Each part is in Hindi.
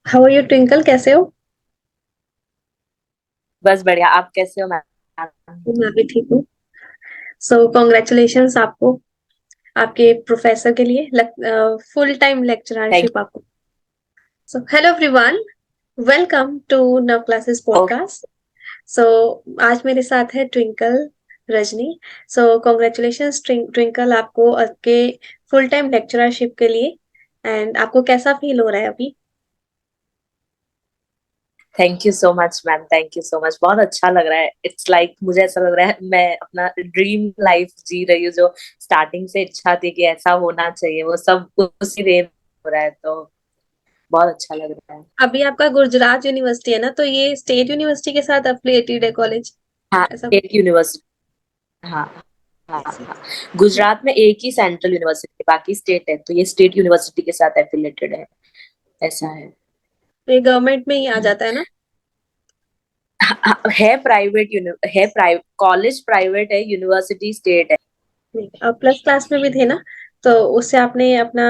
हाउ आर यू ट्विंकल, कैसे हो? बस बढ़िया। आप कैसे हो मैम? मैं भी ठीक हूँ। सो कॉन्ग्रेचुलेशंस आपको, आपके प्रोफेसर के लिए फुल टाइम थैंक लेक्चररशिप आपको। So hello everyone, welcome to Nav classes you. Podcast. So आज मेरे साथ है ट्विंकल रजनी। सो कॉन्ग्रेचुलेशंस ट्विंकल, आपको आपके फुल टाइम लेक्चररशिप के लिए। एंड आपको कैसा फील हो रहा है अभी? Thank you so much ma'am, thank you so much. बहुत अच्छा लग रहा है। इट्स लाइक मुझे ऐसा लग रहा है मैं अपना ड्रीम लाइफ जी रही हूँ, जो स्टार्टिंग से इच्छा थी कि ऐसा होना चाहिए, वो सब उसी वे में हो रहा है। तो बहुत अच्छा लग रहा है। अभी आपका गुजरात यूनिवर्सिटी है ना, तो ये स्टेट यूनिवर्सिटी के साथ एफिलिएटेड है कॉलेज, हाँ, ऐसा स्टेट यूनिवर्सिटी। हाँ हाँ कुछ? हाँ। गुजरात में एक ही सेंट्रल यूनिवर्सिटी, बाकी स्टेट है, तो ये स्टेट यूनिवर्सिटी के साथ एफिलेटेड है। ऐसा है। ये गवर्नमेंट में ही आ जाता है ना? है प्राइवेट है, प्राइवेट कॉलेज प्राइवेट है, यूनिवर्सिटी स्टेट है। नहीं, अब प्लस क्लास में भी थे ना, तो उससे आपने अपना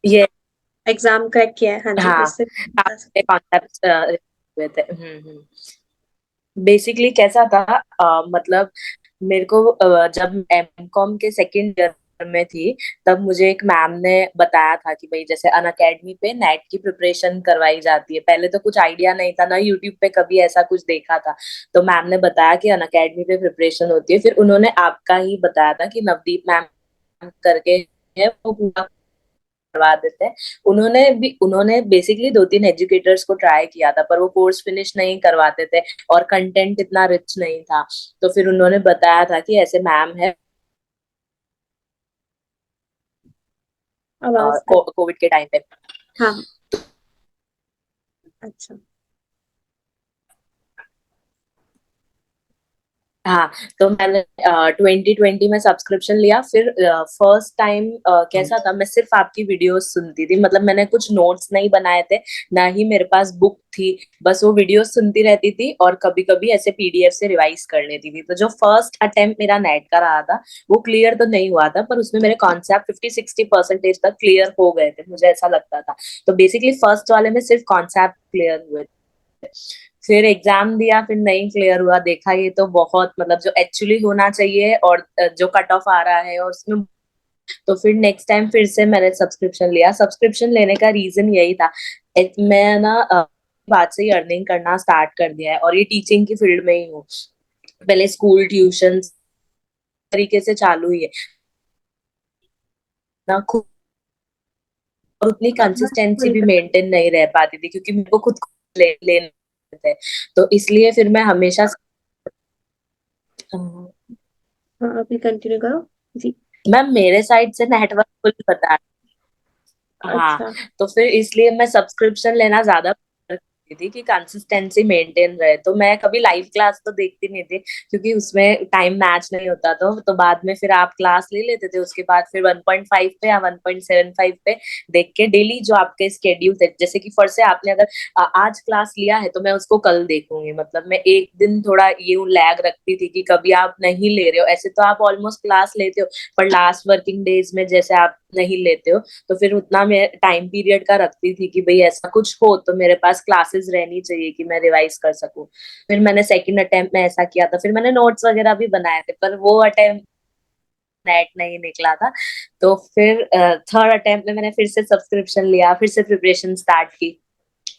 ये एग्जाम क्रैक किया है? हाँ जी, हाँ, उससे बता आपने सकते कॉन्सेप्ट हुए थे। बेसिकली कैसा था, मतलब मेरे को जब एम कॉम के सेकेंड ईयर में थी, तब मुझे एक मैम ने बताया था कि भाई जैसे अन अकेडमी पे नेट की प्रिपरेशन करवाई जाती है। पहले तो कुछ आइडिया नहीं था ना, यूट्यूब पे कभी ऐसा कुछ देखा था। तो मैम ने बताया कि अन अकेडमी पे प्रिपरेशन होती है। फिर उन्होंने आपका ही बताया था कि नवदीप मैम करके है, वो पूरा करवा देते हैं। उन्होंने बेसिकली दो तीन एजुकेटर्स को ट्राई किया था, पर वो कोर्स फिनिश नहीं करवाते थे और कंटेंट इतना रिच नहीं था। तो फिर उन्होंने बताया था कि ऐसे मैम है, आवाज कट। कोविड के टाइम पे। हाँ हाँ, अच्छा। हाँ, तो मैंने 2020 में सब्सक्रिप्शन लिया। फिर फर्स्ट टाइम कैसा था, मैं सिर्फ आपकी वीडियोस सुनती थी। मतलब मैंने कुछ नोट्स नहीं बनाए थे, ना ही मेरे पास बुक थी। बस वो वीडियोस सुनती रहती थी और कभी कभी ऐसे पीडीएफ से रिवाइज कर लेती थी। तो जो फर्स्ट अटेम्प्ट मेरा नेट का रहा था, वो क्लियर तो नहीं हुआ था, पर उसमें मेरे कॉन्सेप्ट 50-60% तक क्लियर हो गए थे, मुझे ऐसा लगता था। तो बेसिकली फर्स्ट वाले में सिर्फ कॉन्सेप्ट क्लियर हुए। फिर एग्जाम दिया, फिर नहीं क्लियर हुआ। देखा ये तो बहुत, मतलब जो एक्चुअली होना चाहिए और जो कट ऑफ आ रहा है और उसमें। तो फिर नेक्स्ट टाइम फिर से मैंने सब्सक्रिप्शन लिया। सब्सक्रिप्शन लेने का रीजन यही था, मैं ना बात से ही अर्निंग करना स्टार्ट कर दिया है और ये टीचिंग की फील्ड में ही हूँ। पहले स्कूल ट्यूशन तरीके से चालू ही है ना खुद, और उतनी आवाज कंसिस्टेंसी थोड़ी भी कट। मेंटेन नहीं रह पाती थी, क्योंकि मेरे को खुद को लेने थे। तो इसलिए फिर मैं हमेशा हाँ, अभी कंटिन्यू करो जी। मैम मेरे साइड से नेटवर्क फुल बता। हाँ, अच्छा। तो फिर इसलिए मैं सब्सक्रिप्शन लेना ज्यादा प्रेफर करती थी कि कंसिस्टेंसी मेंटेन रहे। तो मैं कभी लाइव क्लास तो देखती नहीं थी, क्योंकि उसमें टाइम मैच नहीं होता। तो बाद में फिर आप क्लास ले लेते थे, उसके बाद फिर 1.5 पे या 1.75 पे देख के डेली जो आपके स्केड्यूल थे, जैसे कि फर से आपने अगर आज क्लास लिया है तो मैं उसको कल देखूंगी। मतलब मैं एक दिन थोड़ा ये लैग रखती थी कि कभी आप नहीं ले रहे हो, ऐसे तो आप ऑलमोस्ट क्लास लेते हो, पर लास्ट वर्किंग डेज में जैसे आप नहीं लेते हो, तो फिर उतना मैं टाइम पीरियड का रखती थी कि भाई ऐसा कुछ हो तो मेरे पास क्लासेस रहनी चाहिए कि मैं रिवाइज कर सकूं। फिर मैंने सेकंड अटेम्प्ट में ऐसा किया था, फिर मैंने नोट्स वगैरह भी बनाए थे, पर वो अटेम्प्ट नेट नहीं निकला था। तो फिर थर्ड अटेम्प्ट में मैंने फिर से सब्सक्रिप्शन लिया, फिर से प्रिपरेशन स्टार्ट की।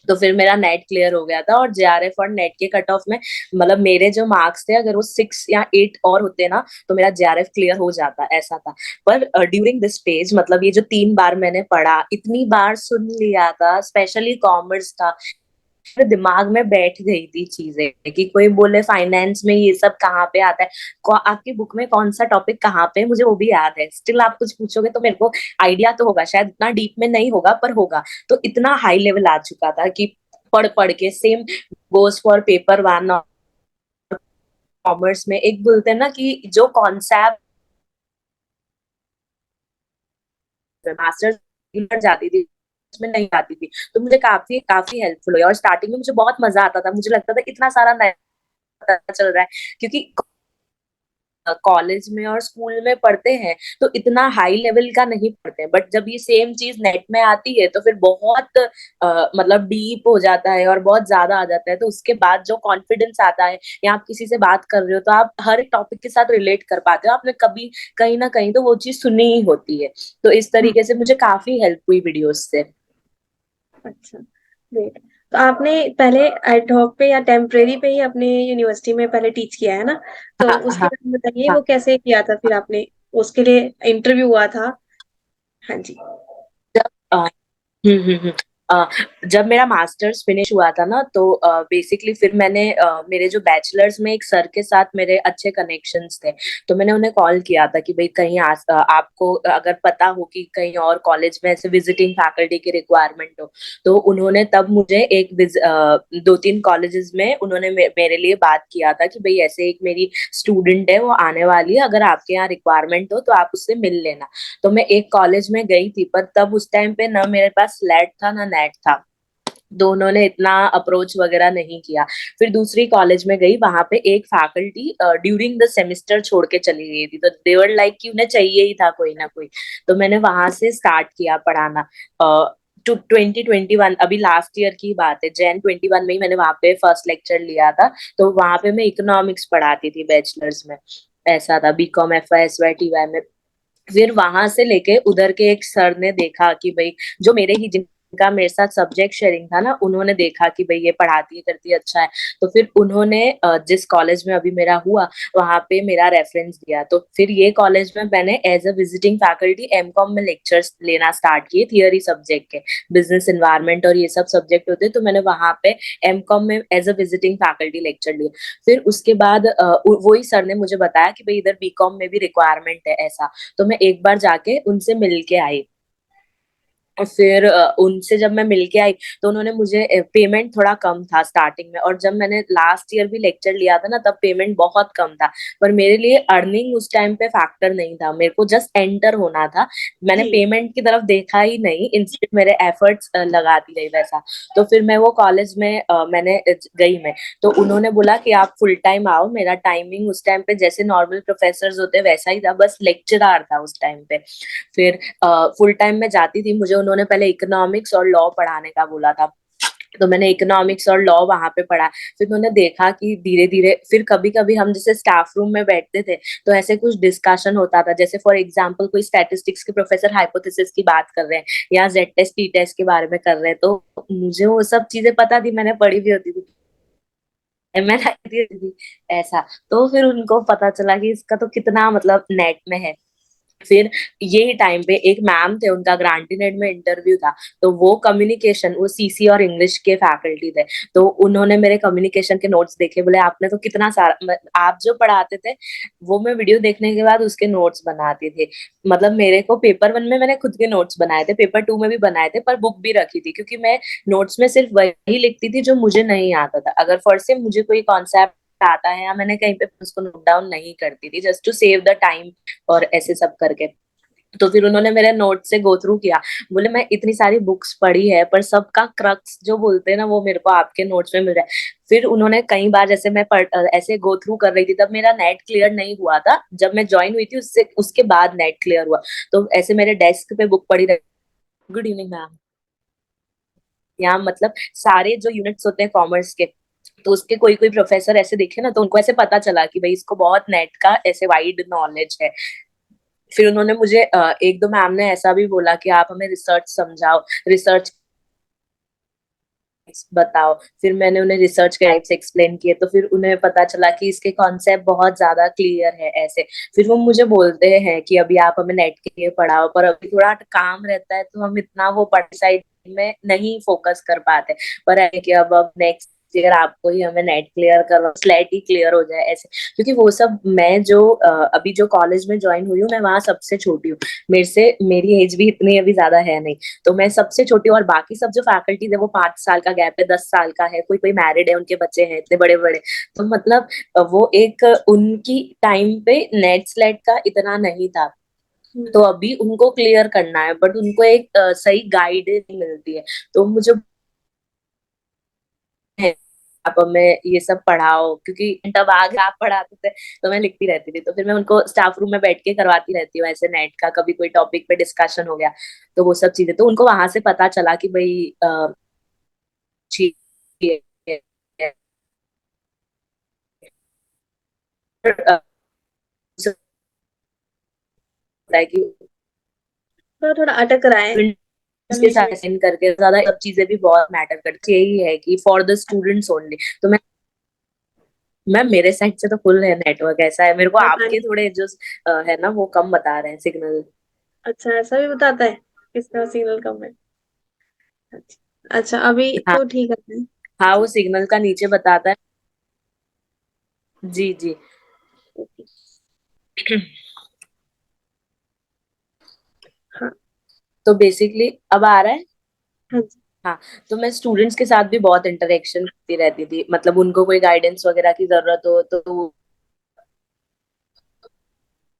तो फिर मेरा नेट क्लियर हो गया था, और जेआरएफ और नेट के कट ऑफ में, मतलब मेरे जो मार्क्स थे, अगर वो 6 या 8 और होते ना, तो मेरा जेआरएफ क्लियर हो जाता, ऐसा था। पर ड्यूरिंग दिस स्टेज, मतलब ये जो 3 बार मैंने पढ़ा, इतनी बार सुन लिया था, स्पेशली कॉमर्स था, मेरे दिमाग में बैठ गई थी चीजें कि कोई बोले फाइनेंस में ये सब कहाँ पे आता है, आपकी बुक में कौन सा टॉपिक कहाँ पे है, मुझे वो भी याद है। स्टिल आप कुछ पूछोगे तो मेरे को आइडिया तो होगा, शायद इतना डीप में नहीं होगा पर होगा। तो इतना हाई लेवल आ चुका था कि पढ़ पढ़ के same goes for paper one और कॉमर्स में, एक बोलते हैं ना कि जो कॉन्सेप्ट मास्टर्स जाती थी उसमें नहीं आती थी, तो मुझे काफी काफी हेल्पफुल हुई। और स्टार्टिंग में मुझे बहुत मजा आता था, मुझे लगता था इतना सारा नया पता चल रहा है, क्योंकि कॉलेज में और स्कूल में पढ़ते हैं तो इतना हाई लेवल का नहीं पढ़ते हैं, बट जब ये सेम चीज नेट में आती है तो फिर बहुत मतलब डीप हो जाता है और बहुत ज्यादा आ जाता है। तो उसके बाद जो कॉन्फिडेंस आता है, या आप किसी से बात कर रहे हो तो आप हर टॉपिक के साथ रिलेट कर पाते हो, आपने कभी कहीं ना कहीं तो वो चीज सुनी ही होती है। तो इस हम्म, तरीके से मुझे काफी हेल्प हुई वीडियोस से। अच्छा, ग्रेट। तो आपने पहले एड हॉक पे या टेम्परेरी पे ही अपने यूनिवर्सिटी में पहले टीच किया है ना? तो हाँ उसके हाँ बारे में बताइए, हाँ। वो कैसे किया था फिर आपने? उसके लिए इंटरव्यू हुआ था? हाँ जी। जब हम्म। अ, जब मेरा मास्टर्स फिनिश हुआ था ना, तो बेसिकली फिर मैंने मेरे जो बैचलर्स में एक सर के साथ मेरे अच्छे कनेक्शंस थे, तो मैंने उन्हें कॉल किया था कि भाई कहीं आपको अगर पता हो कि कहीं और कॉलेज में ऐसे विजिटिंग फैकल्टी की रिक्वायरमेंट हो। तो उन्होंने तब मुझे दो तीन कॉलेजेस में उन्होंने मेरे लिए बात किया था कि भाई ऐसे एक मेरी स्टूडेंट है, वो आने वाली है, अगर आपके यहाँ रिक्वायरमेंट हो तो आप उससे मिल लेना। तो मैं एक कॉलेज में गई थी, पर तब उस टाइम पे ना मेरे पास स्लेट था ना नेट था, दोनों ने इतना अप्रोच वगैरह नहीं किया। फिर दूसरी कॉलेज में गई, वहां पे एक फैकल्टी ड्यूरिंग द सेमेस्टर छोड़ के चली गई थी, तो दे वर लाइक कि उन्हें चाहिए ही था कोई ना कोई। तो मैंने वहां से स्टार्ट किया पढ़ाना। टू 2021, अभी लास्ट ईयर की बात है, Jan 21 में ही मैंने वहां पे फर्स्ट लेक्चर लिया था। तो वहां पे मैं इकोनॉमिक्स पढ़ाती थी बैचलर्स में, ऐसा था, बीकॉम FY SY TY में। फिर वहां से लेके उधर के एक सर ने देखा कि भाई जो मेरे ही जिनका मेरे साथ सब्जेक्ट शेयरिंग था ना, उन्होंने देखा कि भाई ये पढ़ाती है करती है अच्छा है। तो फिर उन्होंने जिस कॉलेज में अभी मेरा हुआ वहां पे मेरा रेफरेंस दिया। तो फिर ये कॉलेज में मैंने as a visiting faculty M Com में लेक्चर्स लेना स्टार्ट किए, थियरी सब्जेक्ट के, बिजनेस एनवायरनमेंट और ये सब सब्जेक्ट होते, तो मैंने वहां पे एमकॉम में as a visiting faculty lecture लिए। फिर उसके बाद वही सर ने मुझे बताया कि भाई इधर बीकॉम में भी रिक्वायरमेंट है ऐसा। तो मैं एक बार जाके उनसे मिल के आई। और फिर उनसे जब मैं मिलके आई तो उन्होंने मुझे पेमेंट थोड़ा कम था स्टार्टिंग में, और जब मैंने लास्ट ईयर भी लेक्चर लिया था ना तब पेमेंट बहुत कम था। पर मेरे लिए अर्निंग उस टाइम पे फैक्टर नहीं था, मेरे को जस्ट एंटर होना था। मैंने जी। पेमेंट की तरफ देखा ही नहीं, इंस्टेंट मेरे एफर्ट्स लगाती रही वैसा। तो फिर मैं वो कॉलेज में मैंने गई मैं। तो उन्होंने बोला कि आप फुल टाइम आओ। मेरा टाइमिंग उस टाइम पे जैसे नॉर्मल प्रोफेसर होते वैसा ही था, बस लेक्चरार था उस टाइम पे। फिर फुल टाइम में जाती थी, मुझे उन्होंने पहले इकोनॉमिक्स और लॉ पढ़ाने का बोला था। तो मैंने इकोनॉमिक्स और लॉ वहां पे पढ़ा। फिर उन्होंने देखा कि धीरे धीरे फिर कभी कभी हम जैसे स्टाफ रूम में बैठते थे तो ऐसे कुछ डिस्कशन होता था, जैसे फॉर एग्जांपल कोई स्टैटिस्टिक्स के प्रोफेसर हाइपोथेसिस की बात कर रहे हैं या जेड टेस्ट टी टेस्ट के बारे में कर रहे हैं, तो मुझे वो सब चीजें पता थी, मैंने पढ़ी भी होती थी, मैं थी ऐसा। तो फिर उनको पता चला कि इसका तो कितना मतलब नेट में है। फिर यही टाइम पे एक मैम थे, उनका ग्रांटीनेट में इंटरव्यू था। तो वो कम्युनिकेशन, वो CC और इंग्लिश के फैकल्टी थे। तो उन्होंने मेरे कम्युनिकेशन के नोट्स देखे, बोले आपने तो कितना सारा आप जो पढ़ाते थे वो मैं वीडियो देखने के बाद उसके नोट्स बनाती थी। मतलब मेरे को पेपर 1 में मैंने खुद के नोट्स बनाए थे, पेपर 2 में भी बनाए थे, पर बुक भी रखी थी, क्योंकि मैं नोट्स में सिर्फ वही लिखती थी जो मुझे नहीं आता था। अगर फर्स्ट से मुझे कोई कॉन्सेप्ट आता है या मैंने कहीं पे उसको नोट डाउन नहीं करती थी, just to save the time और ऐसे सब करके। तो फिर उन्होंने मेरे नोट से गो थ्रू किया, बोले मैं इतनी सारी बुक्स पढ़ी है पर सबका क्रक्स जो बोलते हैं ना वो मेरे को आपके नोट्स में मिल रहा है। फिर उन्होंने कई बार, जैसे मैं ऐसे गो थ्रू कर रही थी, तब मेरा नेट क्लियर नहीं हुआ था, जब मैं ज्वाइन हुई थी उससे उसके बाद नेट क्लियर हुआ। तो ऐसे मेरे डेस्क पे बुक पड़ी रही, गुड इवनिंग मैम, यहाँ मतलब सारे जो यूनिट्स होते हैं कॉमर्स के, तो उसके कोई कोई प्रोफेसर ऐसे देखे ना तो उनको ऐसे पता चला कि भाई इसको बहुत नेट का ऐसे वाइड नॉलेज है। फिर उन्होंने मुझे एक दो मैम ने ऐसा भी बोला कि आप हमें रिसर्च समझाओ, रिसर्च बताओ। फिर मैंने उन्हें रिसर्च के टाइप्स एक्सप्लेन किए, तो फिर उन्हें पता चला कि इसके कॉन्सेप्ट बहुत ज्यादा क्लियर है ऐसे। फिर वो मुझे बोलते हैं कि अभी आप हमें नेट के लिए पढ़ाओ, पर अभी थोड़ा काम रहता है तो हम इतना वो पढ़ाई साइड में नहीं फोकस कर पाते। पर है कि अब नेक्स्ट ईयर आपको ही हमें नेट क्लियर करो, स्लेट ही क्लियर हो जाए ऐसे। क्योंकि वो सब मैं जो अभी जो कॉलेज में ज्वाइन हुई हूँ मैं वहां सबसे छोटी हूँ, मेरे से मेरी एज भी इतनी अभी ज्यादा है नहीं। तो मैं सबसे छोटी हूँ, और बाकी सब जो फैकल्टी है वो 5 साल का गैप है, 10 साल का है, कोई कोई मैरिड है, उनके बच्चे हैं इतने बड़े बड़े। तो मतलब वो एक उनकी टाइम पे नेट स्लेट का इतना नहीं था। हम्म, तो अभी उनको क्लियर करना है, बट उनको एक सही गाइड नहीं मिलती है। तो मुझे है आप हमें ये सब पढ़ाओ, क्योंकि तब आगे आप पढ़ाते थे तो मैं लिखती रहती थी, तो फिर मैं उनको स्टाफ रूम में बैठ के करवाती रहती हूँ ऐसे नेट का, कभी कोई टॉपिक पे डिस्कशन हो गया तो वो सब चीजें, तो उनको वहां से पता चला कि भाई ठीक है, अ, उसे होता है कि थोड़ा अटक रहा है स्टूडेंट्स के बीच साथ में। असाइन करके ज्यादा सब चीजें भी बहुत मैटर करती है, यही है कि फॉर द स्टूडेंट्स ओनली। तो मैं मेरे साइड से तो फुल है नेटवर्क, ऐसा है मेरे को पता आपके नहीं। थोड़े जो है ना वो कम बता रहे हैं सिग्नल। अच्छा, ऐसा भी बताता है किसका सिग्नल कम है? अच्छा अच्छा, अभी हाँ, तो ठीक है। हाँ वो सिग्नल का नीचे बताता है। जी जी। ओके। हाँ। तो बेसिकली अब आ रहा है। हाँ जी। हाँ, तो मैं स्टूडेंट्स के साथ भी बहुत इंटरेक्शन करती रहती थी, मतलब उनको कोई गाइडेंस वगैरह की जरूरत हो तो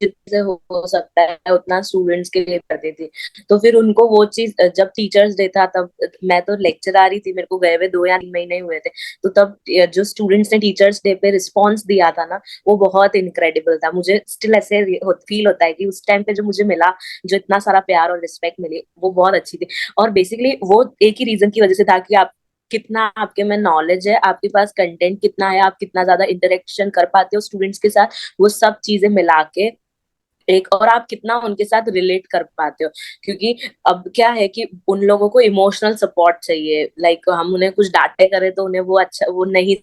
जितने हो सकता है उतना स्टूडेंट्स के लिए करती थी। तो फिर उनको वो चीज, जब टीचर्स डे था तब मैं तो लेक्चरर ही थी, मेरे को गए हुए 2 या 3 महीने हुए थे, तो तब जो स्टूडेंट्स ने टीचर्स डे पे रिस्पॉन्स दिया था ना, वो बहुत इनक्रेडिबल था। मुझे स्टिल ऐसे फील होता है कि उस टाइम पे जो मुझे मिला, जो इतना सारा प्यार और रिस्पेक्ट मिली, वो बहुत अच्छी थी। और बेसिकली वो एक ही रीजन की वजह से था कि आप कितना आपके में नॉलेज है, आपके पास कंटेंट कितना है, आप कितना ज्यादा इंटरेक्शन कर पाते हो स्टूडेंट्स के साथ, वो सब चीजें मिला के एक, और आप कितना उनके साथ रिलेट कर पाते हो। क्योंकि अब क्या है कि उन लोगों को इमोशनल सपोर्ट चाहिए, लाइक हम उन्हें कुछ डांटे करें तो उन्हें वो अच्छा वो नहीं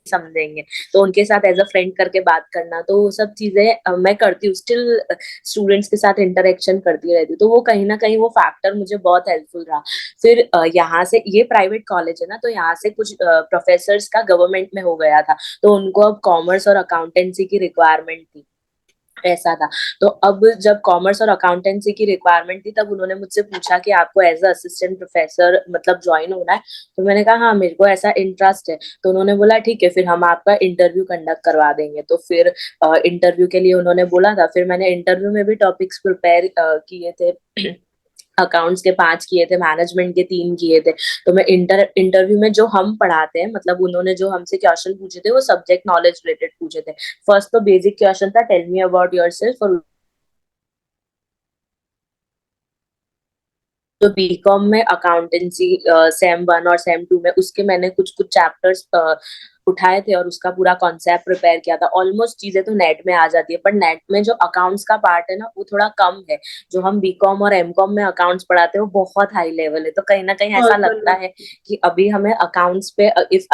समझेंगे, तो उनके साथ एज अ फ्रेंड करके बात करना, तो वो सब चीजें मैं करती हूँ स्टिल, स्टूडेंट्स के साथ इंटरेक्शन करती रहती हूँ, तो वो कहीं ना कहीं वो फैक्टर मुझे बहुत हेल्पफुल रहा। फिर यहाँ से, ये प्राइवेट कॉलेज है ना, तो यहाँ से कुछ प्रोफेसर्स का गवर्नमेंट में हो गया था, तो उनको अब कॉमर्स और अकाउंटेंसी की रिक्वायरमेंट थी, ऐसा था। तो अब जब कॉमर्स और अकाउंटेंसी की रिक्वायरमेंट थी, तब उन्होंने मुझसे पूछा कि आपको एज अ असिस्टेंट प्रोफेसर मतलब ज्वाइन होना है। तो मैंने कहा हाँ, मेरे को ऐसा इंटरेस्ट है। तो उन्होंने बोला ठीक है, फिर हम आपका इंटरव्यू कंडक्ट करवा देंगे। तो फिर इंटरव्यू के लिए उन्होंने बोला था, फिर मैंने इंटरव्यू में भी टॉपिक्स प्रिपेयर किए थे। अकाउंट्स के 5 किए थे, मैनेजमेंट के 3 किए थे। तो मैं इंटरव्यू में जो हम पढ़ाते हैं, मतलब उन्होंने जो हमसे क्वेश्चन पूछे थे वो सब्जेक्ट नॉलेज रिलेटेड पूछे थे। फर्स्ट तो बेसिक क्वेश्चन था, टेल मी अबाउट योरसेल्फ, और तो बीकॉम में अकाउंटेंसी सेम 1 और सेम 2 में उसके मैंने कुछ कुछ चैप्टर्स उठाए थे और उसका पूरा कॉन्सेप्ट प्रिपेयर किया था। ऑलमोस्ट चीजें तो नेट में आ जाती है, पर नेट में जो अकाउंट्स का पार्ट है ना, वो थोड़ा कम है। जो हम बीकॉम और एमकॉम में अकाउंट्स पढ़ाते हैं वो बहुत हाई लेवल है, तो कहीं ना कहीं ऐसा बहुत लगता बढ़िया। है कि अभी हमें अकाउंट्स पे इफ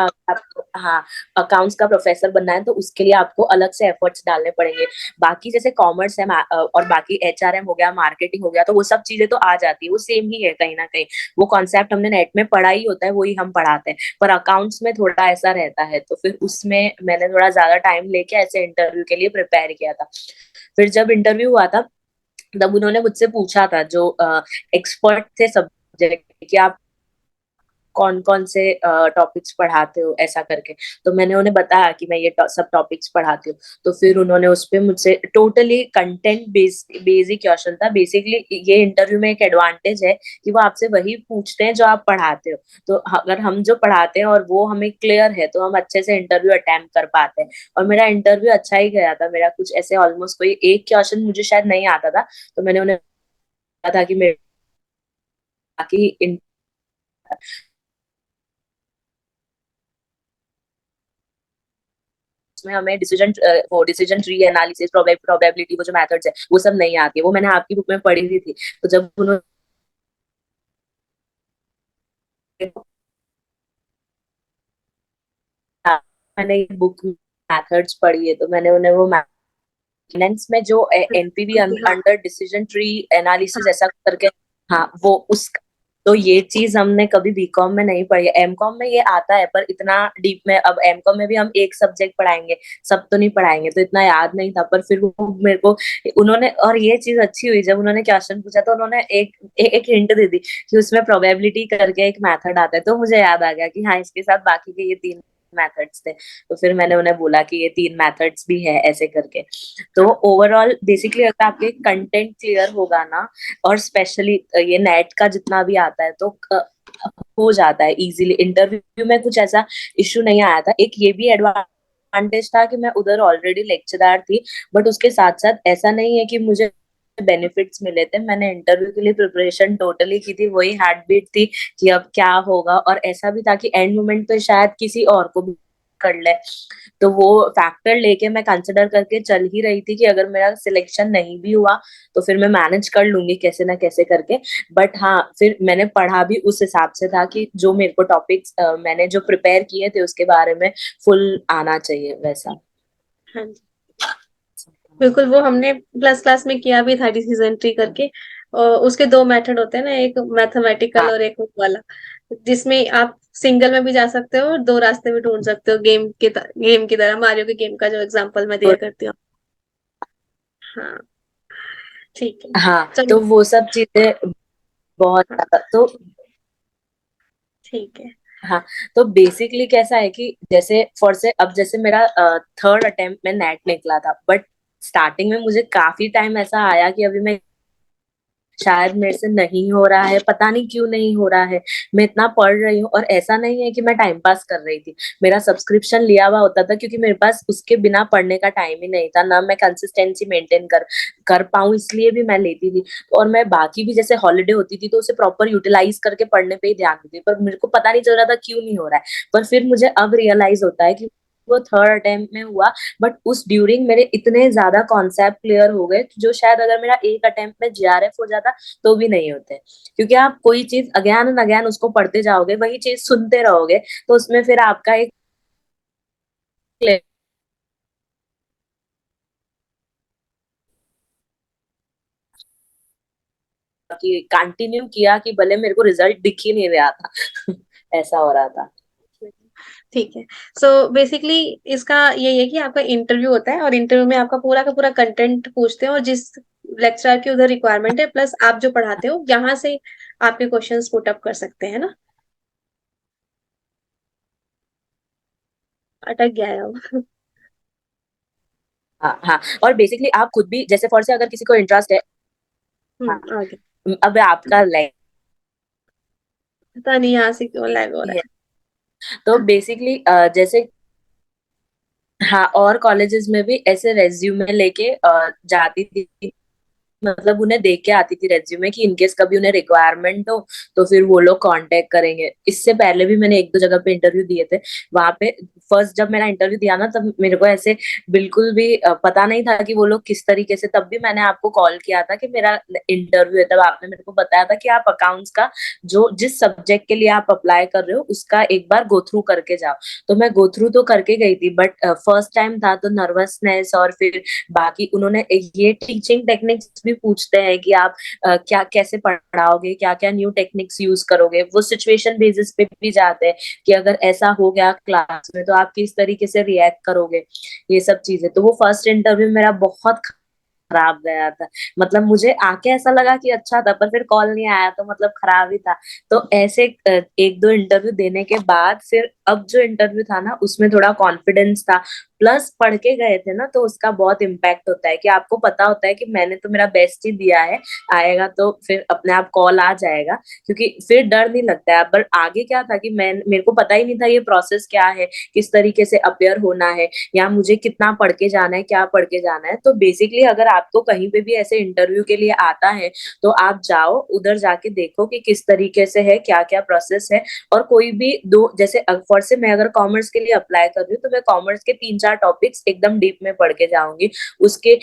हाँ, अकाउंट्स का प्रोफेसर बनना है तो उसके लिए आपको अलग से एफर्ट्स डालने पड़ेंगे। बाकी जैसे कॉमर्स है, और बाकी एचआरएम हो गया, मार्केटिंग हो गया, तो वो सब चीजें तो आ जाती है, वो सेम ही है कहीं ना कहीं। वो कॉन्सेप्ट हमने नेट में पढ़ा ही होता है, वही हम पढ़ाते हैं। पर अकाउंट्स में थोड़ा ऐसा रहता है, तो फिर उसमें मैंने थोड़ा ज्यादा टाइम लेके ऐसे इंटरव्यू के लिए प्रिपेयर किया था। फिर जब इंटरव्यू हुआ था, तब उन्होंने मुझसे पूछा था, जो एक्सपर्ट थे सब्जेक्ट, कि आप कौन कौन से टॉपिक्स पढ़ाते हो, ऐसा करके। तो मैंने उन्हें बताया कि मैं ये सब टॉपिक्स पढ़ाती हूँ। तो फिर उन्होंने उस पे मुझसे टोटली कंटेंट बेसिक क्वेश्चन था। बेसिकली ये इंटरव्यू में एक एडवांटेज है कि वो आपसे वही पूछते हैं जो आप पढ़ाते हो। तो अगर हम जो पढ़ाते हैं और वो हमें क्लियर है, तो हम अच्छे से इंटरव्यू अटेम्प्ट कर पाते हैं। और मेरा इंटरव्यू अच्छा ही गया था, मेरा कुछ ऐसे ऑलमोस्ट कोई एक क्वेश्चन मुझे शायद नहीं आता था, तो मैंने उन्हें कहा था कि मेरे बाकी उसमें हमें डिसीजन ट्री एनालिसिस, प्रोबेबिलिटी, वो जो मेथड्स है वो सब नहीं आती है, वो मैंने आपकी बुक में पढ़ी हुई थी। तो जब उन्होंने, मैंने ये बुक मेथड्स पढ़ी है, तो मैंने उन्हें वो फाइनेंस में जो एनपीवी हाँ अंडर डिसीजन ट्री एनालिसिस हाँ। ऐसा करके, हाँ वो उस, तो ये चीज हमने कभी बीकॉम में नहीं पढ़ी है। एमकॉम में ये आता है पर इतना डीप में, अब एमकॉम में भी हम एक सब्जेक्ट पढ़ाएंगे, सब तो नहीं पढ़ाएंगे, तो इतना याद नहीं था। पर फिर वो मेरे को उन्होंने, और ये चीज अच्छी हुई, जब उन्होंने क्वेश्चन पूछा तो उन्होंने एक हिंट दे दी कि उसमें प्रोबेबिलिटी करके एक मेथड आता है, तो मुझे याद आ गया कि हाँ, इसके साथ बाकी के ये 3 मेथड्स थे, तो फिर मैंने उन्हें बोला कि ये 3 मेथड्स भी है ऐसे करके। तो ओवरऑल बेसिकली अगर आपके कंटेंट क्लियर होगा ना, और स्पेशली ये नेट का जितना भी आता है, तो हो जाता है इजीली। इंटरव्यू में कुछ ऐसा इश्यू नहीं आया था। एक ये भी एडवांटेज था कि मैं उधर ऑलरेडी लेक्चरर थी, बट उसके साथ साथ ऐसा नहीं है कि मुझे बेनिफिट्स मिले थे। मैंने इंटरव्यू के लिए प्रिपरेशन टोटली की थी, वही हार्ट बीट थी कि अब क्या होगा, और ऐसा भी था कि एंड मोमेंट पे शायद किसी और को भी कर ले। तो वो फैक्टर लेके मैं कंसिडर करके चल ही रही थी कि अगर मेरा सिलेक्शन नहीं भी हुआ तो फिर मैं मैनेज कर लूंगी कैसे ना कैसे करके। बट हाँ, फिर मैंने पढ़ा भी उस हिसाब से था कि जो मेरे को टॉपिक्स मैंने जो प्रिपेयर किए थे उसके बारे में फुल आना चाहिए वैसा। हाँ जी, बिल्कुल वो हमने प्लस क्लास में किया भी था डिसीजन ट्री करके। और उसके दो मेथड होते हैं ना, एक मैथमेटिकल हाँ, और एक वो वाला, जिसमें आप सिंगल में भी जा सकते हो और दो रास्ते भी ढूंढ सकते हो, गेम की तरह, मारियो के गेम का जो एग्जांपल मैं तो दिया करती हूँ। हाँ, ठीक है, हाँ, चलो। तो वो सब चीजें बहुत हाँ, ज्यादा तो। ठीक है। हाँ, तो बेसिकली कैसा है कि जैसे फॉर से अब जैसे मेरा थर्ड अटेम्प्ट में नेट निकला था, बट स्टार्टिंग में मुझे काफी टाइम ऐसा आया कि अभी मैं शायद मेरे से नहीं हो रहा है, पता नहीं क्यों नहीं हो रहा है। मैं इतना पढ़ रही हूँ, और ऐसा नहीं है कि मैं टाइम पास कर रही थी। मेरा सब्सक्रिप्शन लिया हुआ होता था, क्योंकि मेरे पास उसके बिना पढ़ने का टाइम ही नहीं था ना। मैं कंसिस्टेंसी मेंटेन कर कर पाऊँ इसलिए भी मैं लेती थी। और मैं बाकी भी जैसे हॉलीडे होती थी तो उसे प्रॉपर यूटिलाइज करके पढ़ने पे ही ध्यान देती थी, पर मेरे को पता नहीं चल रहा था क्यों नहीं हो रहा है। पर फिर मुझे अब रियलाइज होता है कि वो थर्ड अटेम्प्ट में हुआ, बट उस ड्यूरिंग मेरे इतने ज्यादा कॉन्सेप्ट क्लियर हो गए जो शायद अगर मेरा एक अटेम्प्ट में जीआरएफ हो जाता तो भी नहीं होते। क्योंकि आप कोई चीज अज्ञान एंड अज्ञान उसको पढ़ते जाओगे, वही चीज सुनते रहोगे, तो उसमें फिर आपका एक कि कंटिन्यू किया कि भले मेरे को रिजल्ट दिख ही नहीं रहा था ऐसा हो रहा था। ठीक है। सो बेसिकली इसका यही है कि आपका इंटरव्यू होता है, और इंटरव्यू में आपका पूरा का पूरा कंटेंट पूछते हैं, और जिस लेक्चरर की उधर रिक्वायरमेंट है प्लस आप जो पढ़ाते हो यहाँ से आपके क्वेश्चंस पुट अप कर सकते हैं ना। अटक गया है अब। हाँ हाँ, और बेसिकली आप खुद भी जैसे फॉर से अगर किसी को इंटरेस्ट है। हाँ, आगे। अब आपका लाइक पता नहीं यहाँ से क्यों लैग हो है, रहा तो है। बेसिकली जैसे हाँ, और कॉलेजेस में भी ऐसे रेज्यूमे लेके जाती थी। मतलब उन्हें देख के आती थी रेज्यूमे कि इनकेस कभी उन्हें रिक्वायरमेंट हो तो फिर वो लोग कांटेक्ट करेंगे। इससे पहले भी मैंने एक दो जगह पे इंटरव्यू दिए थे। वहां पे फर्स्ट जब मेरा इंटरव्यू दिया ना, तब मेरे को ऐसे बिल्कुल भी पता नहीं था कि वो लोग किस तरीके से। तब भी मैंने आपको कॉल किया था कि मेरा इंटरव्यू है, तब आपने मेरे को बताया था कि आप अकाउंट्स का जो जिस सब्जेक्ट के लिए आप अप्लाई कर रहे हो उसका एक बार गो थ्रू करके जाओ। तो मैं गो थ्रू तो करके गई थी, बट फर्स्ट टाइम था तो नर्वसनेस, और फिर बाकी उन्होंने ये टीचिंग टेक्निक्स भी पूछते हैं कि आप क्या कैसे पढ़ाओगे, क्या क्या न्यू टेक्निक्स यूज करोगे। वो सिचुएशन बेसिस पे भी जाते हैं कि अगर ऐसा हो गया क्लास में तो आप किस तरीके से रिएक्ट करोगे, ये सब चीजें। तो वो फर्स्ट इंटरव्यू मेरा बहुत खराब गया था। मतलब मुझे आके ऐसा लगा कि अच्छा था, पर फिर कॉल नहीं आया तो मतलब खराब ही था। तो ऐसे एक दो इंटरव्यू देने के बाद फिर अब जो इंटरव्यू था ना उसमें थोड़ा कॉन्फिडेंस था। प्लस पढ़ के गए थे ना, तो उसका बहुत इम्पैक्ट होता है कि आपको पता होता है कि मैंने तो मेरा बेस्ट ही दिया है, आएगा तो फिर अपने आप कॉल आ जाएगा। क्योंकि फिर डर नहीं लगता है। पर आगे क्या था कि मैं मेरे को पता ही नहीं था ये प्रोसेस क्या है, किस तरीके से अपेयर होना है, या मुझे कितना पढ़ के जाना है, क्या पढ़ के जाना है। तो बेसिकली अगर आपको कहीं पे भी ऐसे इंटरव्यू के लिए आता है तो आप जाओ उधर, जाके देखो कि किस तरीके से है, क्या क्या प्रोसेस है। और कोई भी दो जैसे फॉर से मैं अगर कॉमर्स के लिए अप्लाई कर रही हूँ तो मैं कॉमर्स के 3-4 टॉपिक्स एकदम डीप में पढ़ के जाऊंगी। उसके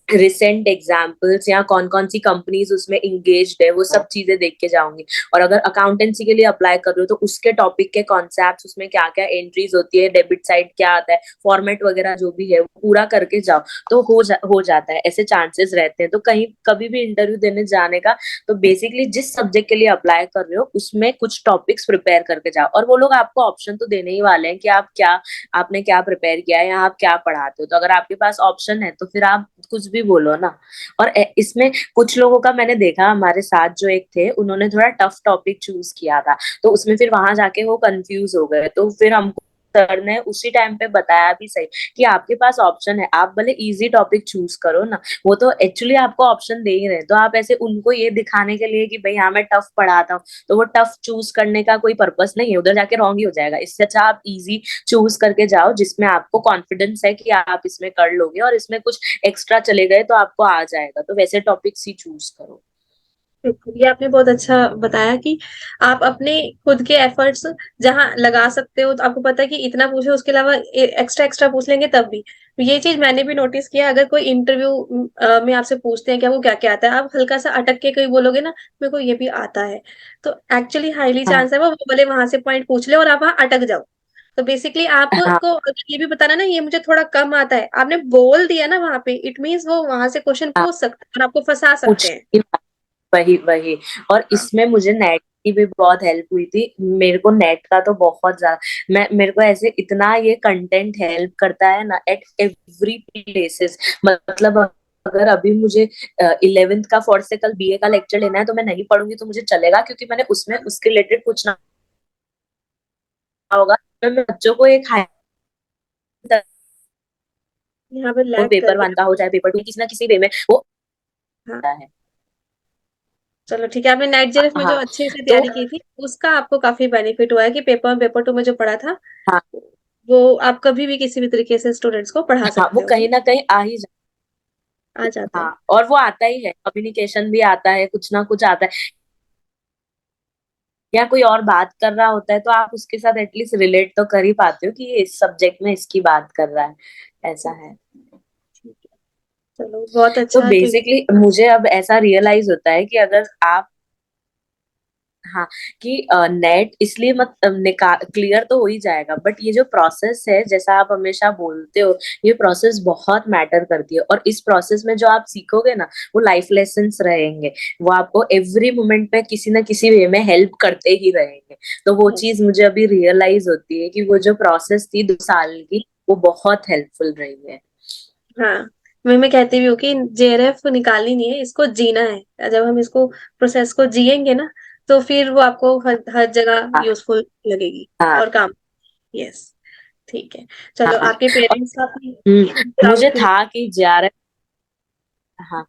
रिसेंट एग्जाम्पल्स या कौन कौन सी कंपनीज उसमें इंगेज्ड है वो सब चीजें देख के जाऊंगी। और अगर अकाउंटेंसी के लिए अप्लाई कर रहे हो तो उसके टॉपिक के कॉन्सेप्ट्स, उसमें क्या क्या एंट्रीज होती है, डेबिट साइड क्या आता है, फॉर्मेट वगैरह जो भी है वो पूरा करके जाओ। तो हो जाता है, ऐसे चांसेस रहते हैं। तो कहीं कभी भी इंटरव्यू देने जाने का, तो बेसिकली जिस सब्जेक्ट के लिए अप्लाई कर रहे हो उसमें कुछ टॉपिक्स प्रिपेयर करके जाओ। और वो लोग आपको ऑप्शन तो देने ही वाले हैं कि आप क्या, आपने क्या प्रिपेयर किया है या आप क्या पढ़ाते हो। तो अगर आपके पास ऑप्शन है तो फिर आप कुछ भी भी बोलो ना। और इसमें कुछ लोगों का मैंने देखा, हमारे साथ जो एक थे, उन्होंने थोड़ा टफ टॉपिक चूज किया था, तो उसमें फिर वहां जाके वो कंफ्यूज हो गए, तो फिर हमको सर ने उसी टाइम पे बताया भी सही कि आपके पास ऑप्शन है, आप भले इजी टॉपिक चूज करो ना, वो तो एक्चुअली आपको ऑप्शन दे ही रहे हैं, तो आप ऐसे उनको ये दिखाने के लिए कि भाई हाँ मैं टफ पढ़ाता हूँ, तो वो टफ चूज करने का कोई पर्पस नहीं है, उधर जाके रॉन्ग ही हो जाएगा। इससे अच्छा आप इजी चूज करके जाओ जिसमें आपको कॉन्फिडेंस है कि आप इसमें कर लोगे, और इसमें कुछ एक्स्ट्रा चले गए तो आपको आ जाएगा, तो वैसे टॉपिक्स ही चूज करो। बिल्कुल, ये आपने बहुत अच्छा बताया कि आप अपने खुद के एफर्ट्स जहाँ लगा सकते हो, तो आपको पता है कि इतना पूछो, उसके अलावा एक्स्ट्रा एक्स्ट्रा पूछ लेंगे तब भी। तो ये चीज मैंने भी नोटिस किया, अगर कोई इंटरव्यू में आपसे पूछते हैं कि आपको क्या क्या आता है, आप हल्का सा अटक के कोई बोलोगे ना, मेरे को ये भी आता है, तो एक्चुअली हाईली हाँ चांस है वो भले वहां से पॉइंट पूछ ले और आप वहां अटक जाओ। तो बेसिकली हाँ आपको अगर ये भी बताना ना, ये मुझे थोड़ा कम आता है, आपने बोल दिया ना वहां पे, इट मीन्स वो वहां से क्वेश्चन हाँ, पूछ सकते हैं और आपको फंसा सकते कुछ हैं। वही वही। और इसमें मुझे नेट की भी बहुत हेल्प हुई थी, मेरे को नेट का तो बहुत ज्यादा, मैं मेरे को ऐसे इतना ये कंटेंट हेल्प करता है ना एट एवरी प्लेसेस। मतलब अगर अभी मुझे 11th का फोर्थ से कल बीए का लेक्चर लेना है, तो मैं नहीं पढ़ूंगी तो मुझे चलेगा, क्योंकि मैंने उसमें उसके रिलेटेड कुछ ना होगा, मैं बच्चों को एक हाई यहाँ पे लैग कर पेपर वन गया। का हो चाहे पेपर टू, किसी ना किसी वे में वो हाँ, आता है। चलो ठीक है, आपने नेट जेएरएफ में जो हाँ अच्छे से तो तैयारी की थी, उसका आपको काफी बेनिफिट हुआ है कि पेपर पेपर टू में जो पढ़ा था, हाँ वो आप कभी भी किसी भी तरीके से स्टूडेंट्स को पढ़ा हाँ, सकते वो हो, कहीं ना कहीं आ ही आ जाता है। हाँ, और वो आता ही है, कम्युनिकेशन भी आता है, कुछ ना कुछ आता है, या कोई और बात कर रहा होता है तो आप उसके साथ एटलीस्ट रिलेट तो कर ही पाते हो कि ये इस सब्जेक्ट में इसकी बात कर रहा है, ऐसा है। ठीक है, चलो बहुत तो अच्छा ट्विंक। बेसिकली मुझे अब ऐसा रियलाइज होता है कि अगर आप, हाँ, कि नेट इसलिए मत निकाल क्लियर तो हो ही जाएगा, बट ये जो प्रोसेस है, जैसा आप हमेशा बोलते हो, ये प्रोसेस बहुत मैटर करती है, और इस प्रोसेस में जो आप सीखोगे ना, वो लाइफ लेसन्स रहेंगे, वो आपको एवरी मोमेंट पे किसी ना किसी वे में हेल्प करते ही रहेंगे। तो वो यस, चीज मुझे अभी रियलाइज होती है कि वो जो प्रोसेस थी 2 साल की, वो बहुत हेल्पफुल रही है। हाँ, मैं कहती भी हूँ कि जेआरएफ निकालनी नहीं है, इसको जीना है। जब हम इसको प्रोसेस को जिएंगे ना, तो फिर वो आपको हर हर जगह हाँ यूजफुल लगेगी हाँ और काम। यस, ठीक है, चलो हाँ। आपके और पेरेंट्स काफी मुझे प्राउड फील। था कि जेआरएफ, हाँ,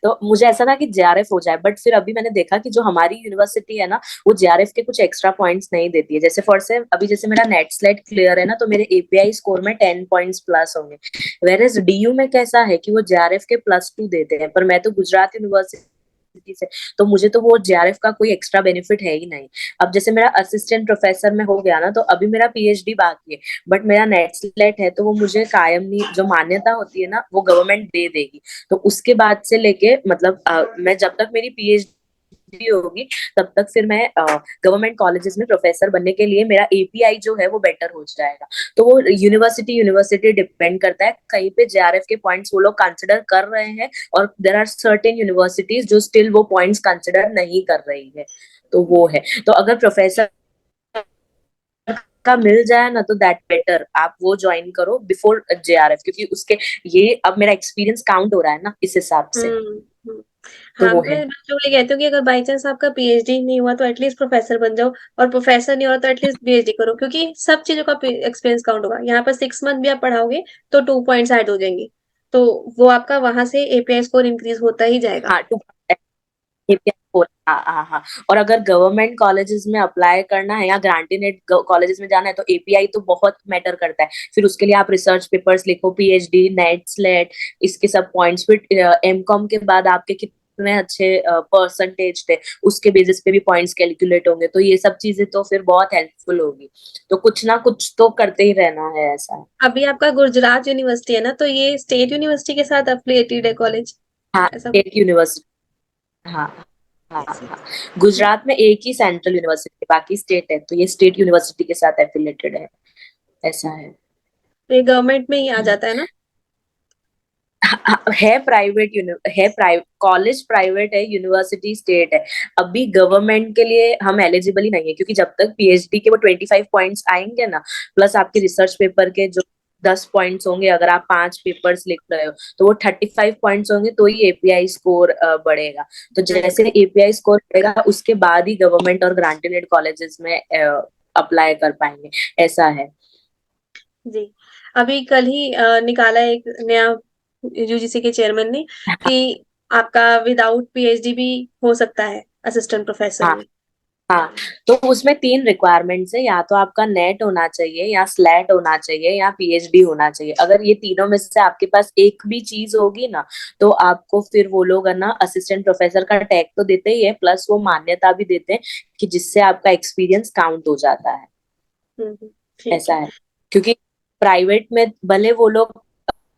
तो मुझे ऐसा था कि जेआरएफ हो जाए, बट फिर अभी मैंने देखा कि जो हमारी यूनिवर्सिटी है ना, वो जेआरएफ के कुछ एक्स्ट्रा पॉइंट्स नहीं देती है। जैसे फॉर से अभी जैसे मेरा नेट स्लेट क्लियर है ना, तो मेरे एपीआई स्कोर में 10 पॉइंट्स प्लस होंगे, वेर एज डीयू में कैसा है कि वो जेआरएफ के +2 देते हैं, पर मैं तो गुजरात यूनिवर्सिटी से, तो मुझे तो वो जेआरएफ का कोई एक्स्ट्रा बेनिफिट है ही नहीं। अब जैसे मेरा असिस्टेंट प्रोफेसर में हो गया ना, तो अभी मेरा पीएचडी बाकी है, बट मेरा नेट स्लेट है, तो वो मुझे कायम नहीं, जो मान्यता होती है ना, वो गवर्नमेंट दे देगी। तो उसके बाद से लेके मतलब मैं जब तक मेरी पीएचडी होगी, तब तक फिर मैं गवर्नमेंट कॉलेजेस में प्रोफेसर बनने के लिए मेरा एपीआई जो है वो बेटर हो जाएगा। तो वो यूनिवर्सिटी यूनिवर्सिटी डिपेंड करता है, कहीं पे जेआरएफ के पॉइंट्स वो लोग कंसिडर कर रहे हैं, और देर आर सर्टेन यूनिवर्सिटीज जो स्टिल वो पॉइंट्स कंसिडर नहीं कर रही है, तो वो है। तो अगर प्रोफेसर का मिल जाए ना, तो दैट बेटर, आप वो ज्वाइन करो बिफोर जेआरएफ, क्योंकि उसके ये अब मेरा एक्सपीरियंस काउंट हो रहा है ना, इस हिसाब से। हम्म, हम्म। तो हाँ, वो है। मैं बच्चों के लिए कहती हूँ कि अगर बाई चांस आपका पीएचडी नहीं हुआ तो एटलीस्ट प्रोफेसर बन जाओ, और प्रोफेसर नहीं हो रहा तो एटलीस्ट पीएचडी करो, क्योंकि सब चीजों का एक्सपीरियंस काउंट होगा। यहाँ पर 6 मंथ भी आप पढ़ाओगे तो 2 पॉइंट्स ऐड हो जाएंगे, तो वो आपका वहां से एपीआई स्कोर इंक्रीज होता ही जाएगा। हाँ, हाँ हाँ हाँ। और अगर गवर्नमेंट कॉलेजेस में अप्लाई करना है या ग्रांटीनेट कॉलेजेस में जाना है, तो एपीआई तो बहुत मैटर करता है। फिर उसके लिए आप रिसर्च पेपर्स लिखो, पीएचडी, नेट स्लेट, इसके सब पॉइंट्स। फिर एमकॉम के बाद आपके कितने अच्छे परसेंटेज थे, उसके बेसिस पे भी पॉइंट्स कैलकुलेट होंगे, तो ये सब चीजें तो फिर बहुत हेल्पफुल होगी। तो कुछ ना कुछ तो करते ही रहना है, ऐसा है। अभी आपका गुजरात यूनिवर्सिटी है ना, तो ये स्टेट यूनिवर्सिटी के साथ अफिलिएटेड है कॉलेज, हाँ, ऐसा कुछ? State university. हाँ हाँ Yes, yes. हाँ। गुजरात में एक ही सेंट्रल यूनिवर्सिटी, बाकी स्टेट है, तो ये स्टेट यूनिवर्सिटी के साथ एफिलेटेड है, ऐसा है। तो ये गवर्नमेंट में ही आ जाता है ना? है प्राइवेट है, प्राइवेट कॉलेज प्राइवेट है, यूनिवर्सिटी स्टेट है। अभी गवर्नमेंट के लिए हम एलिजिबल ही नहीं है, क्योंकि जब तक पीएचडी के वो 25 पॉइंट्स आएंगे ना, प्लस आपके रिसर्च पेपर के जो 10 पॉइंट्स होंगे, अगर आप 5 पेपर्स लिख रहे हो तो वो 35 पॉइंट्स होंगे, तो ही एपीआई स्कोर बढ़ेगा। तो जैसे बिल्कुल। एपीआई स्कोर बढ़ेगा उसके बाद ही गवर्नमेंट और ग्रांटेड एड कॉलेजेस में अप्लाई कर पाएंगे, ऐसा है। जी। अभी कल ही निकाला एक नया यूजीसी के चेयरमैन ने कि आपका विदाउट पीएचडी भी हो सकता है असिस्टेंट प्रोफेसर हाँ में। हाँ, तो उसमें 3 रिक्वायरमेंट्स है, या तो आपका नेट होना चाहिए, या स्लैट होना चाहिए, या पीएचडी होना चाहिए। अगर ये तीनों में से आपके पास एक भी चीज होगी ना, तो आपको फिर वो लोग है ना असिस्टेंट प्रोफेसर का टैग तो देते ही है, प्लस वो मान्यता भी देते हैं कि जिससे आपका एक्सपीरियंस काउंट हो जाता है, ठीक ऐसा है। है। क्योंकि प्राइवेट में भले वो लोग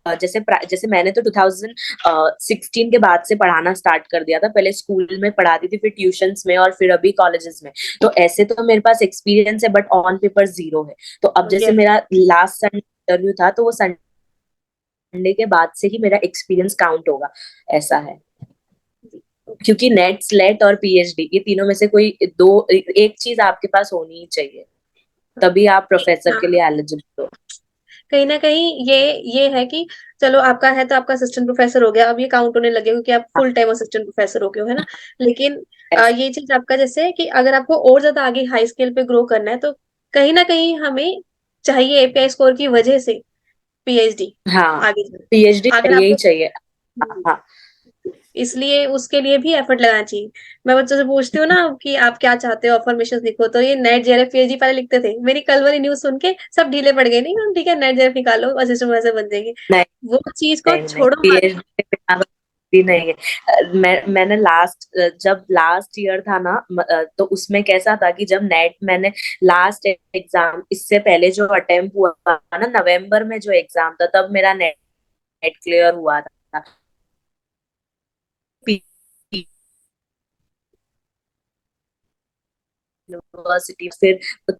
जैसे मैंने तो 2016 के बाद से पढ़ाना स्टार्ट कर दिया था, पहले स्कूल में पढ़ाती थी, फिर ट्यूशंस में, और फिर अभी कॉलेजेस में। तो ऐसे तो मेरे पास एक्सपीरियंस है, बट ऑन पेपर जीरो है। तो अब जैसे यस। मेरा लास्ट संडे इंटरव्यू था, तो वो संडे के बाद से ही मेरा एक्सपीरियंस काउंट होगा, ऐसा है। क्योंकि नेट, स्लेट और पीएचडी, ये तीनों में से कोई दो, एक चीज आपके पास होनी ही चाहिए, तभी आप प्रोफेसर के हाँ, लिए एलिजिबल हो। कहीं ना कहीं ये है कि चलो आपका है तो आपका असिस्टेंट प्रोफेसर हो गया, अब ये काउंट होने लगे क्योंकि आप हाँ, फुल टाइम असिस्टेंट प्रोफेसर हो गए हो, है ना। लेकिन ऐसा। ये चीज आपका जैसे है कि अगर आपको और ज्यादा आगे हाई स्केल पे ग्रो करना है तो कहीं ना कहीं हमें चाहिए एपीआई स्कोर की वजह से पीएचडी हाँ, आगे जाए। पीएचडी अगर चाहिए ही आपको चाहिए। हाँ हम्म, हाँ। इसलिए उसके लिए भी एफर्ट लगाना चाहिए। मैं बच्चों से पूछती हूँ ना कि आप क्या चाहते हो, अफर्मेशन लिखो, तो ये नेट जेआरएफ पीएचडी पहले लिखते थे, मेरी कल वाली न्यूज सुन के सब ढीले पड़ गए, नहीं मैम ठीक है नेट जेआरएफ निकालो असिस्टेंट वैसे बन जाएंगे। नहीं वो चीज को नहीं नहीं, छोड़ो मत। पीएचडी के बिना तो भी नहीं है। मैंने जब लास्ट ईयर था ना, तो उसमें कैसा था कि जब नेट मैंने लास्ट एग्जाम, इससे पहले जो अटेम्प्ट हुआ था ना, नवंबर में जो एग्जाम था, तब मेरा नेट नेट क्लियर हुआ था। यूनिवर्सिटी फिर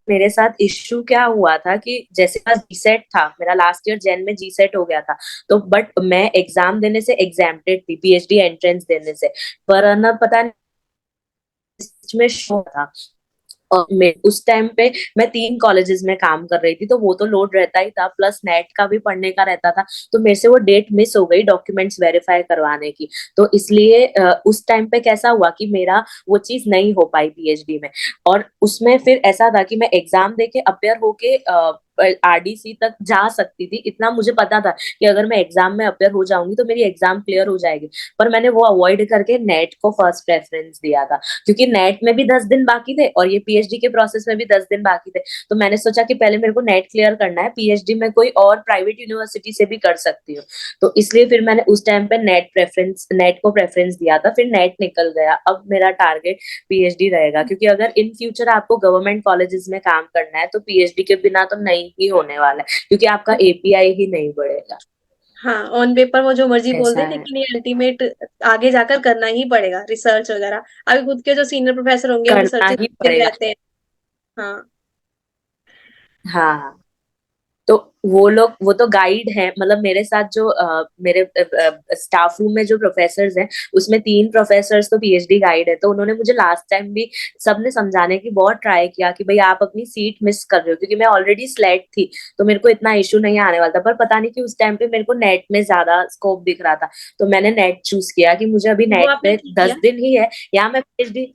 मेरे साथ इश्यू क्या हुआ था कि जैसे जीसेट था मेरा, लास्ट ईयर जैन में जीसेट हो गया था, तो बट मैं एग्जाम देने से एग्जाम्प्टेड थी, पीएचडी एंट्रेंस देने से, पर ना पता नहीं इसमें शो था। और मैं उस टाइम पे मैं 3 कॉलेजेस में काम कर रही थी, तो वो तो लोड रहता ही था, प्लस नेट का भी पढ़ने का रहता था। तो मेरे से वो डेट मिस हो गई डॉक्यूमेंट्स वेरीफाई करवाने की। तो इसलिए उस टाइम पे कैसा हुआ कि मेरा वो चीज नहीं हो पाई पीएचडी में। और उसमें फिर ऐसा था कि मैं एग्जाम देके अपेयर होके आरडीसी तक जा सकती थी, इतना मुझे पता था कि अगर मैं एग्जाम में अपेयर हो जाऊंगी तो मेरी एग्जाम क्लियर हो जाएगी। पर मैंने वो अवॉइड करके नेट को फर्स्ट प्रेफरेंस दिया था, क्योंकि नेट में भी 10 दिन बाकी थे और ये पीएचडी के प्रोसेस में भी 10 दिन बाकी थे। तो मैंने सोचा कि पहले मेरे को नेट क्लियर करना है, पीएचडी में कोई और प्राइवेट यूनिवर्सिटी से भी कर सकती हूँ। तो इसलिए फिर मैंने उस टाइम पे नेट को प्रेफरेंस दिया था, फिर नेट निकल गया। अब मेरा टारगेट पीएचडी रहेगा, क्योंकि अगर इन फ्यूचर आपको गवर्नमेंट कॉलेजेस में काम करना है तो पीएचडी के बिना तो नहीं ही होने वाला है, क्योंकि आपका एपीआई ही नहीं बढ़ेगा, हाँ, ऑन पेपर वो जो मर्जी बोल ऐसा दे, है। लेकिन ये अल्टीमेट आगे जाकर करना ही पड़ेगा रिसर्च वगैरह। अभी खुद के जो सीनियर प्रोफेसर होंगे वो करना रिसर्च ही करते पड़ेगा। रहते हैं। हाँ। हाँ, तो वो लोग, वो तो गाइड है, मतलब मेरे साथ जो मेरे स्टाफ रूम में जो प्रोफेसर्स हैं, उसमें 3 प्रोफेसर्स तो पीएचडी गाइड है। तो उन्होंने मुझे लास्ट टाइम भी सबने समझाने की बहुत ट्राई किया कि भाई आप अपनी सीट मिस कर रहे हो, क्योंकि मैं ऑलरेडी स्लेट थी, तो मेरे को इतना इशू नहीं आने वाला था। पर पता नहीं कि उस टाइम पे मेरे को नेट में ज्यादा स्कोप दिख रहा था, तो मैंने नेट चूज किया कि मुझे अभी वो नेट आपने में ठीक दस किया। दिन ही है, या मैं पीएचडी,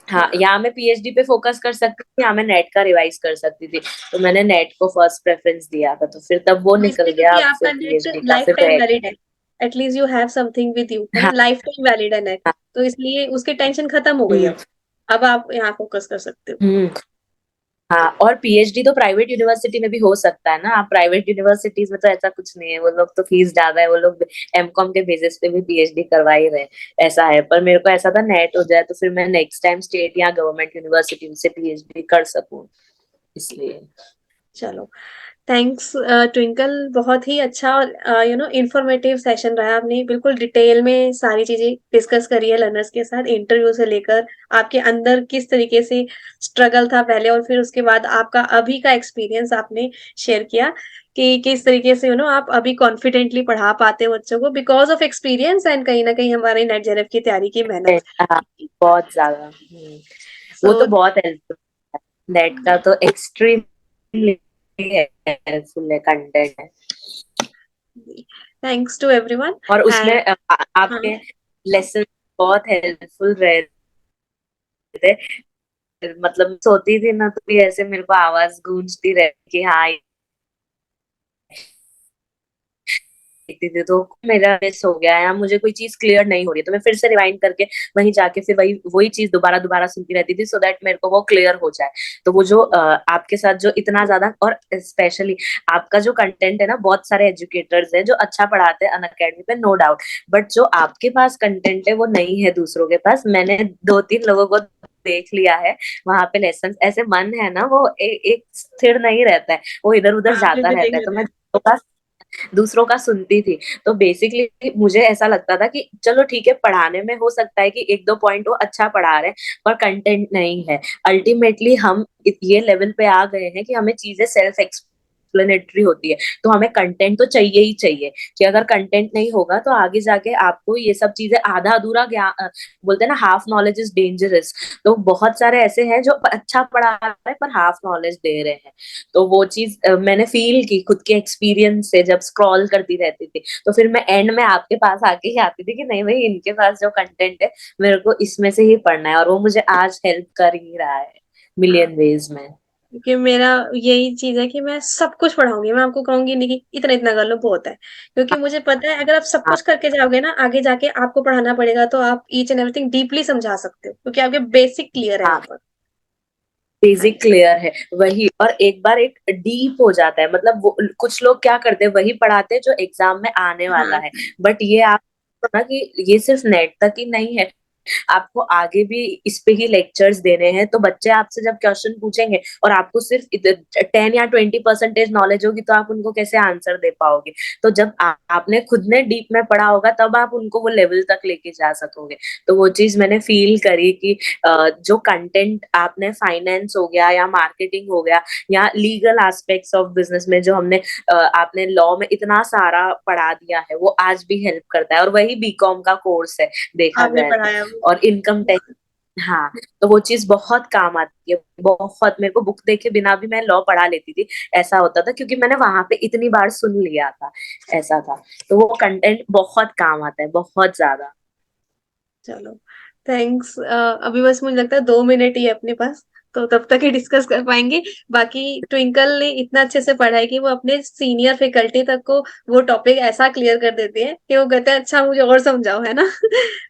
हाँ, हाँ, या मैं पीएचडी पे फोकस कर सकती थी, या मैं नेट का रिवाइज कर सकती थी। तो मैंने नेट को फर्स्ट प्रेफरेंस दिया था, तो फिर तब वो वो निकल इसलिए गया, क्योंकि अब फिर आपका नेट पीएचडी का लाइफ फिर टाइम रहेगा। वैलिड है। At least you have something with you, है ना, हाँ लाइफ टाइम वैलिड है नेट। हाँ। तो इसलिए उसकी टेंशन खत्म हो गई हम्म अब आप यहाँ फोकस कर सकते हो। हम्म। हाँ, और पीएचडी तो प्राइवेट यूनिवर्सिटी में भी हो सकता है ना, आप प्राइवेट यूनिवर्सिटीज में तो ऐसा कुछ नहीं है, वो लोग तो फीस ज्यादा है, वो लोग एमकॉम के बेसिस पे भी पीएचडी करवा ही रहे हैं, ऐसा है। पर मेरे को ऐसा था नेट हो जाए तो फिर मैं नेक्स्ट टाइम स्टेट या गवर्नमेंट यूनिवर्सिटी से पीएचडी कर सकूं, इसलिए। चलो, थैंक्स ट्विंकल, बहुत ही अच्छा और इंफॉर्मेटिव सेशन रहा। आपने बिल्कुल डिटेल में सारी चीजें डिस्कस करी है लर्नर्स के साथ, इंटरव्यू से लेकर आपके अंदर किस तरीके से स्ट्रगल था पहले, और फिर उसके बाद आपका अभी का एक्सपीरियंस आपने शेयर किया कि किस तरीके से आप अभी कॉन्फिडेंटली पढ़ा पाते हो बच्चों को बिकॉज ऑफ एक्सपीरियंस एंड कहीं ना कहीं हमारे नेट जेआरएफ की तैयारी की मेहनत। हाँ, बहुत ज्यादा। सो वो तो बहुत हेल्पफुल, नेट का तो एक्सट्रीम। हेल्पफुल है कंटेंट है। Thanks to everyone. और उसमें एंड हाँ, आपके लेसन बहुत हेल्पफुल रहे थे। मतलब सोती थी ना तो भी ऐसे मेरे को आवाज गूंजती रहती कि हाँ देखती थी, तो मेरा मिस हो गया या मुझे कोई चीज क्लियर नहीं हो रही है तो मैं फिर से रिवाइंड करके वहीं जाके फिर वही वही चीज दोबारा दोबारा सुनती रहती थी, सो दैट मेरे को वो क्लियर हो जाए। तो वो जो आपके साथ जो इतना ज्यादा, और स्पेशली आपका जो कंटेंट है ना, बहुत सारे एजुकेटर्स हैं जो अच्छा पढ़ाते हैं अनअकैडमी पे, नो डाउट, बट जो आपके पास कंटेंट है वो नहीं है दूसरों के पास। मैंने 2-3 लोगों को देख लिया है वहां पे लेसन, ऐसे मन है ना वो एक स्थिर नहीं रहता है, वो इधर उधर हाँ, जाता मैंने रहता है। देखा तो था। मैं दूसरों का सुनती थी। तो बेसिकली मुझे ऐसा लगता था कि चलो ठीक है, पढ़ाने में हो सकता है कि 1-2 पॉइंट वो अच्छा पढ़ा रहे हैं, पर कंटेंट नहीं है। अल्टीमेटली हम ये लेवल पे आ गए हैं कि हमें चीजें सेल्फ एक्सप्लेनेटरी होती है, तो हमें कंटेंट तो चाहिए ही चाहिए। कि अगर कंटेंट नहीं होगा तो आगे जाके आपको ये सब चीजें आधा अधूरा ज्ञान, बोलते हैं ना हाफ नॉलेज इज डेंजरस। तो बहुत सारे ऐसे हैं जो अच्छा पढ़ा रहे हैं पर हाफ नॉलेज दे रहे हैं। तो वो चीज मैंने फील की खुद के एक्सपीरियंस से जब स्क्रॉल करती रहती थी। तो फिर मैं एंड में आपके पास आके ही आती थी कि नहीं भाई, इनके पास जो कंटेंट है मेरे को इसमें से ही पढ़ना है, और वो मुझे आज हेल्प कर ही रहा है हाँ, मिलियन वेज में। क्योंकि मेरा यही चीज है कि मैं सब कुछ पढ़ाऊंगी, मैं आपको कहूंगी नहीं कि इतना इतना कर लो बहुत है, क्योंकि मुझे पता है अगर आप सब हाँ कुछ करके जाओगे ना, आगे जाके आपको पढ़ाना पड़ेगा तो आप ईच एंड एवरीथिंग डीपली समझा सकते हो, क्योंकि आपके बेसिक क्लियर है हाँ, वहां पर। हाँ बेसिक जी। क्लियर है वही, और एक बार एक डीप हो जाता है। मतलब वो कुछ लोग क्या करते हैं, वही पढ़ाते हैं जो एग्जाम में आने वाला हाँ, है। बट ये आप ना कि ये सिर्फ नेट तक ही नहीं है, आपको आगे भी इस पे ही लेक्चर्स देने हैं। तो बच्चे आपसे जब क्वेश्चन पूछेंगे और आपको सिर्फ 10 या 20% नॉलेज होगी तो आप उनको कैसे आंसर दे पाओगे। तो जब आपने खुद ने डीप में पढ़ा होगा तब आप उनको वो लेवल तक लेके जा सकोगे। तो वो चीज मैंने फील करी कि जो कंटेंट आपने फाइनेंस हो गया या मार्केटिंग हो गया या लीगल एस्पेक्ट्स ऑफ बिजनेस में जो हमने आपने लॉ में इतना सारा पढ़ा दिया है, वो आज भी हेल्प करता है। और वही बीकॉम का कोर्स है देखा आपने जाए तो। पढ़ाया वो। और इनकम टैक्स, हाँ, तो वो चीज बहुत काम आती है। बहुत, मेरे को बुक देखे बिना भी मैं लॉ पढ़ा लेती थी, ऐसा होता था, क्योंकि मैंने वहां पे इतनी बार सुन लिया था, ऐसा था। तो वो कंटेंट बहुत काम आता है, बहुत ज्यादा। चलो, थैंक्स। अभी बस मुझे लगता है 2 मिनट ही है अपने पास, तो तब तक ही डिस्कस कर पाएंगे। बाकी ट्विंकल ने इतना अच्छे से पढ़ा है कि वो अपने सीनियर फैकल्टी तक को वो टॉपिक ऐसा क्लियर कर देते हैं कि वो कहते हैं अच्छा मुझे और समझाओ, है ना।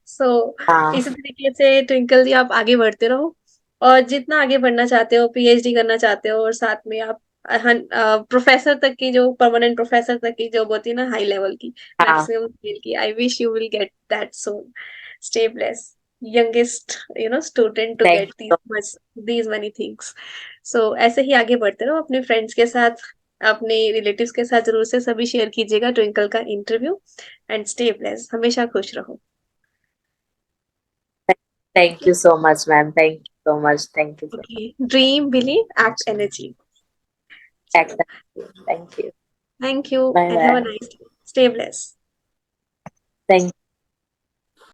सो हाँ इसी तरीके से ट्विंकल जी आप आगे बढ़ते रहो, और जितना आगे बढ़ना चाहते हो, पीएचडी करना चाहते हो, और साथ में आप प्रोफेसर तक की, जो परमानेंट प्रोफेसर तक की जॉब होती है ना, हाई लेवल की, हाँ, मैक्सिमम स्केल की, I wish you will get that soon. Stay blessed, youngest student to thank get these many things. So ऐसे ही आगे बढ़ते रहो अपने फ्रेंड्स के साथ, अपने रिलेटिव्स के साथ जरूर से सभी शेयर कीजिएगा ट्विंकल का इंटरव्यू। एंड स्टे ब्लेस्ड, हमेशा खुश रहो। Thank you so much ma'am, thank you so much, thank you so okay, dream believe act energy. Much. चलो, thank you, thank you bye and have a bye. Nice day, stay blessed. Thank